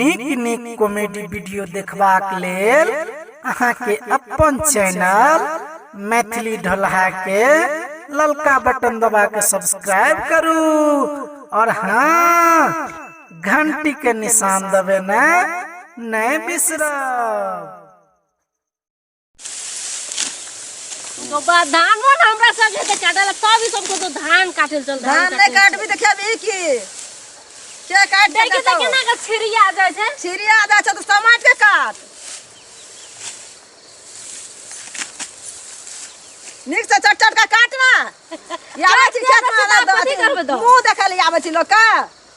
नीक नीक comedy video देखबाक लेल अहाँ के अपन चैनल मैथिली ढोलहा के ललका बटन दबा के सब्सक्राइब करू और हाँ घंटी के निशान दबे नहीं बिसरब। तो धान हमरा संगे ते काटल तब सबको तो धान काटल चल धान नहीं काटबी देखबी की के काट दे के केना के छिरिया जाय छै तो समाट के काट नीक से चट चट का काटना यावे छी खेत में मुंह देखे ले आवे छी लोग का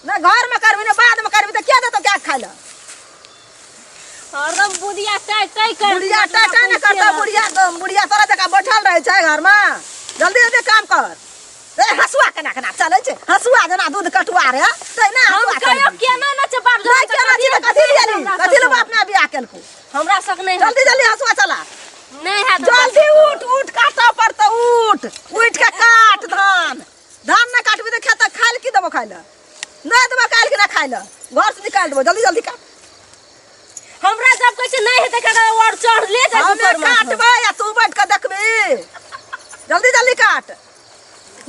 ना घर में करबी ना बाद में करबी तो क्या देतो क्या खाइला हरदम बुढ़िया टाई कर बुढ़िया टाटा न करता बुढ़िया तोरा जका बैठल रहे छै घर में जल्दी जल्दी काम कर ए हसुआ केना केना चले छै हसुआ जना दूध कटुआ रे तै ना हम कहियो केना न छै बाप नहीं केना छी कथि ले अपना बियाह केलको हमरा सक नहीं जल्दी जल्दी हसुआ चला नहीं है जल्दी उठ काटा पड़ता उठ के काट धान न काटबी तो खेत खाइल की देबो खाइला नहीं देबो काल के ना खाइला घर से निकाल देबो जल्दी जल्दी काट हमरा जब कहै छै नहीं है देखा और चढ़ ले जा हम काटबे या तू बैठ के देखबी जल्दी जल्दी काट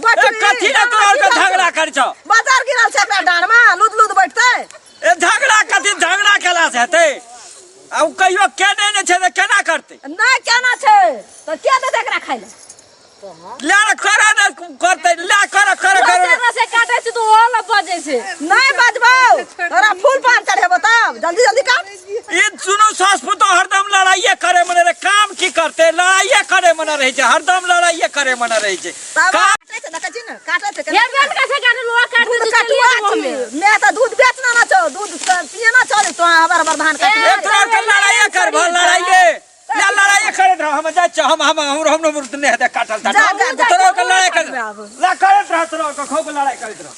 कथि न तोर के झगड़ा कर छ बाजार गिरल छै अपना डांड में लूद बैठते ए झगड़ा कथि झगड़ा केला से हेतै अब कहियो केने ने छै त केना करतै नहीं केना छै तो के दे एकरा खाइला ला करा न करतै ला करा से काटै छै तो ओला बजै छै नहीं बजबो तोरा फूल पान चढ़ेबो तब जल्दी जल्दी काट ई सुनो सासपु तो हरदम लड़ाइए करे मने रे काम की करते लड़ाइए करे मने रहे छै हरदम लड़ाइए करे मने रहे छै काटे छै देखै छी न काटे छै ये बेन कैसे काटे लो काट दे कटुआ छी मैं तो दूध बेचना ना छौ दूध पिए ना छौ तो हबर धान काट ए तोरा के लड़ाइए कर भल लड़ाइए ला लड़ाई करत रह हम जा हम मुर्त ने हेते काटल तोरा के लड़ाई कर ला करत रह तोरा के खौ के लड़ाई करत रह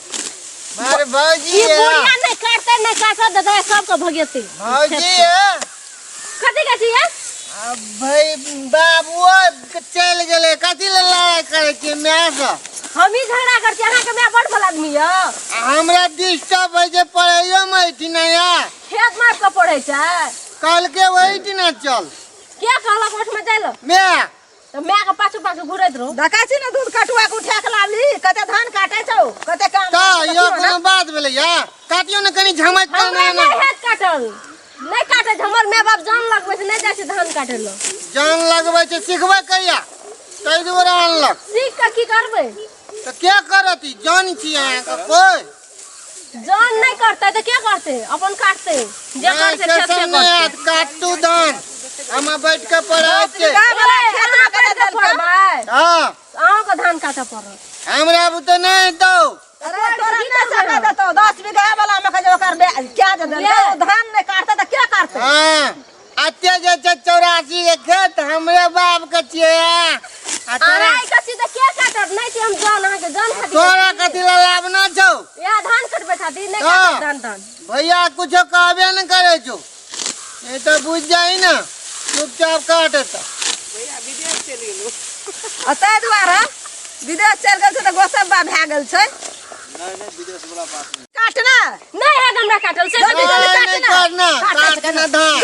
मारे भौजी ई बुढ़िया नहीं काटते नहीं काटत दादा सब को भगेते भौजी कथि के छी अब भाई बाबुओ चल गेले कथि ले लड़ाई करे छी मैं से हम ही झगड़ा करते अहाँ के मैं बड़ भला आदमी है हमरा डिस्टर्ब होय जे पढ़ैयो में ठिनाया खेत मार के पड़ै छै कल के वही ठिना चल के कहला कोठ में जाइलो मैं तो मैं के पाछू घुरैत रहो देखै छी न दूध कटुआ के उठा के लाली कते धान काटे छौ कते काम ता यो कोनो बात भेलै या काटियो न कनी झमैत हमरा करना नहीं हेत काटल नहीं काटे हमर माय बाप जान लगबै से नहीं जाय छै धान काटे लो जान लगबै छै सिखबै कहिया तै दुआरे आनलक सीख के की करबै तो क्या करती जान छी अहाँ का कोई जान नहीं करते तो क्या करते अपन काटते जे करते खेत से करते काटू धान हम बैठ के पढ़ाई खेत में कते दल भाई हां आहो के धान काटे पड़त हमरा बुते नहीं दो अरे तोरा नहीं सका देतो 10 बीघा वाला में कहे ओकर क्या दे दे धान नहीं काटते तो क्या करते हां अत्ते जे 84 के खेत हमरे बाप के छिए अरे कथि त के काटत नहीं छी हम जान अहाँ के जान खातिर तोरा कथि ला लाभना छौ या धान कटबे खातिर नहीं काटत धान भैया कुछो कहबे न करे छौ ए तो बुझ जाई ना चुपचाप काटत भैया विदेश चल गेलो अतै द्वारा विदेश चल गेल छै त गोसब बा भए गेल छै नहीं विदेश वाला बात काटना नहीं है हमरा काटल से नहीं काटना काटना धान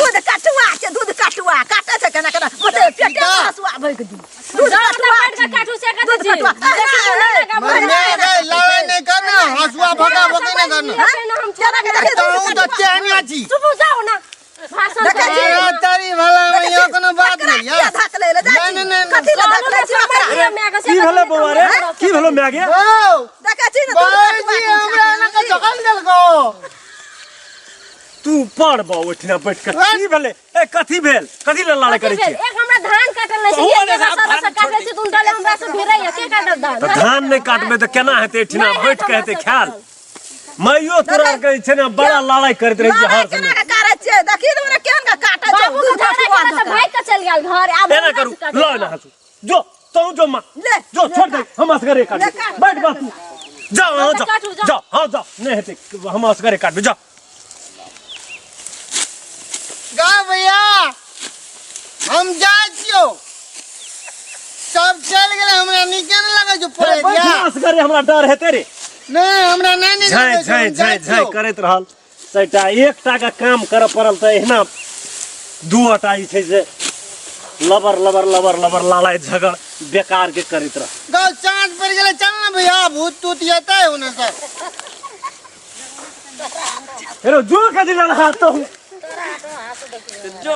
दूध कटुआ काटे छै केना केना ओते पेटे हसुआ भइक दी दूध कटुआ के काटू से कथि छी लड़ाई नहीं करना हसुआ भगा भगे नहीं करना हम चला के तो चैनिया छी चुप जाओ ना भाषण तारी भला में यो कोनो बात नहीं है धक ले ले नहीं कथि ले धक ले छी की भेलो बौआ रे की भेलो मैगे ओ देखै छी न बाजी हमरा न के जगल गेल गो तू पढ़ बा ओठना बैठ के की भेले ए कथि भेल कथि ले लड़ाई करे छी एक हमरा धान काटल नहीं छी एक सारा से काटे छी तुम डाले हमरा से भिरै के काटल धान तो धान नहीं काटबे तो केना हेते एठना बैठ के हेते ख्याल मैयो तोरा के छै ना बड़ा लड़ाई करत रही छै हर समय केना करे छै देखि न केहन का काटे छै बाबू के झगड़ा करे त भाई के चल गेल घर आब एना करू लो ना हसु जो जो मां ले जो छोड़ दे हम असगरे काट बैठ बा तू जाओ जाओ हां जाओ नहीं हेते हम असगरे काट जाओ गा भैया हम जाय छियो सब चल गेले हमरा नीके न लगे जो पड़े दिया असगरे हमरा डर हेते रे नहीं हमरा नहीं झाय करत रहल सैटा एकटा का काम कर पड़ल तो एहना दूटा जे छै से लबर लबर लबर लबर लड़ाई झगड़ बेकार के करित रह। गाँव चाँद पड़ गए, चल ना भैया, भूत तूत जाता है उन्हें से। हेलो जो कदी लड़ा तो जो